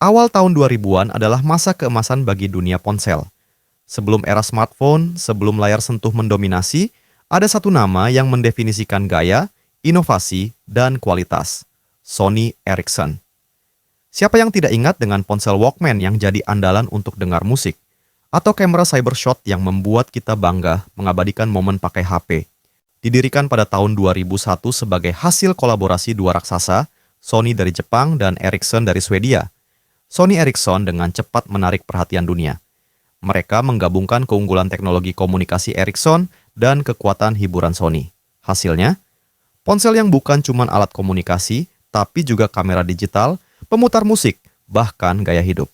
Awal tahun 2000-an adalah masa keemasan bagi dunia ponsel. Sebelum era smartphone, sebelum layar sentuh mendominasi, ada satu nama yang mendefinisikan gaya, inovasi, dan kualitas. Sony Ericsson. Siapa yang tidak ingat dengan ponsel Walkman yang jadi andalan untuk dengar musik? Atau kamera Cybershot yang membuat kita bangga mengabadikan momen pakai HP? Didirikan pada tahun 2001 sebagai hasil kolaborasi dua raksasa, Sony dari Jepang dan Ericsson dari Swedia. Sony Ericsson dengan cepat menarik perhatian dunia. Mereka menggabungkan keunggulan teknologi komunikasi Ericsson dan kekuatan hiburan Sony. Hasilnya, ponsel yang bukan cuma alat komunikasi, tapi juga kamera digital, pemutar musik, bahkan gaya hidup.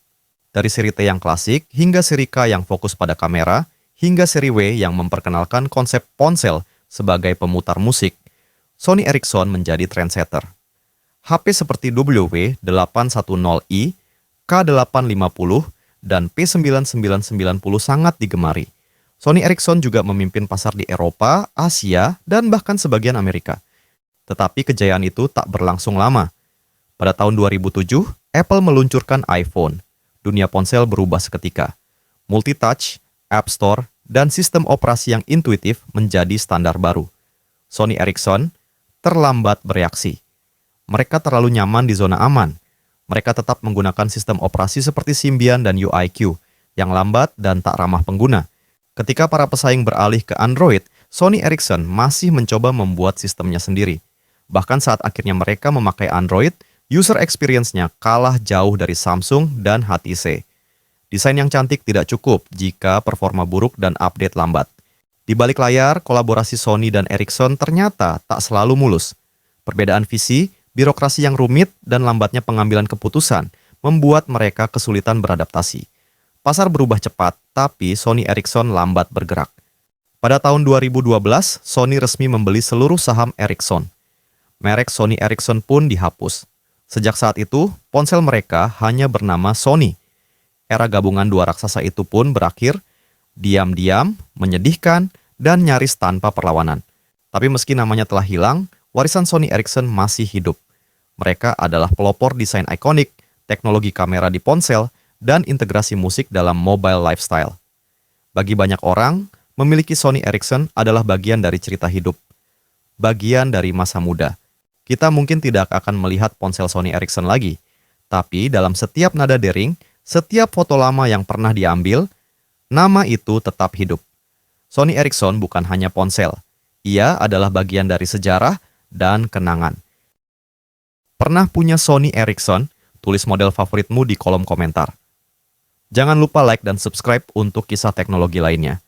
Dari seri T yang klasik hingga seri K yang fokus pada kamera, hingga seri W yang memperkenalkan konsep ponsel sebagai pemutar musik, Sony Ericsson menjadi trendsetter. HP seperti W810i, K850, dan P9990 sangat digemari. Sony Ericsson juga memimpin pasar di Eropa, Asia, dan bahkan sebagian Amerika. Tetapi kejayaan itu tak berlangsung lama. Pada tahun 2007, Apple meluncurkan iPhone. Dunia ponsel berubah seketika. Multitouch, App Store, dan sistem operasi yang intuitif menjadi standar baru. Sony Ericsson terlambat bereaksi. Mereka terlalu nyaman di zona aman. Mereka tetap menggunakan sistem operasi seperti Symbian dan UIQ, yang lambat dan tak ramah pengguna. Ketika para pesaing beralih ke Android, Sony Ericsson masih mencoba membuat sistemnya sendiri. Bahkan saat akhirnya mereka memakai Android, user experience-nya kalah jauh dari Samsung dan HTC. Desain yang cantik tidak cukup jika performa buruk dan update lambat. Di balik layar, kolaborasi Sony dan Ericsson ternyata tak selalu mulus. Perbedaan visi, birokrasi yang rumit, dan lambatnya pengambilan keputusan membuat mereka kesulitan beradaptasi. Pasar berubah cepat, tapi Sony Ericsson lambat bergerak. Pada tahun 2012, Sony resmi membeli seluruh saham Ericsson. Merek Sony Ericsson pun dihapus. Sejak saat itu, ponsel mereka hanya bernama Sony. Era gabungan dua raksasa itu pun berakhir, diam-diam, menyedihkan, dan nyaris tanpa perlawanan. Tapi meski namanya telah hilang, warisan Sony Ericsson masih hidup. Mereka adalah pelopor desain ikonik, teknologi kamera di ponsel, dan integrasi musik dalam mobile lifestyle. Bagi banyak orang, memiliki Sony Ericsson adalah bagian dari cerita hidup. Bagian dari masa muda. Kita mungkin tidak akan melihat ponsel Sony Ericsson lagi, tapi dalam setiap nada dering, setiap foto lama yang pernah diambil, nama itu tetap hidup. Sony Ericsson bukan hanya ponsel. Ia adalah bagian dari sejarah dan kenangan. Pernah punya Sony Ericsson? Tulis model favoritmu di kolom komentar. Jangan lupa like dan subscribe untuk kisah teknologi lainnya.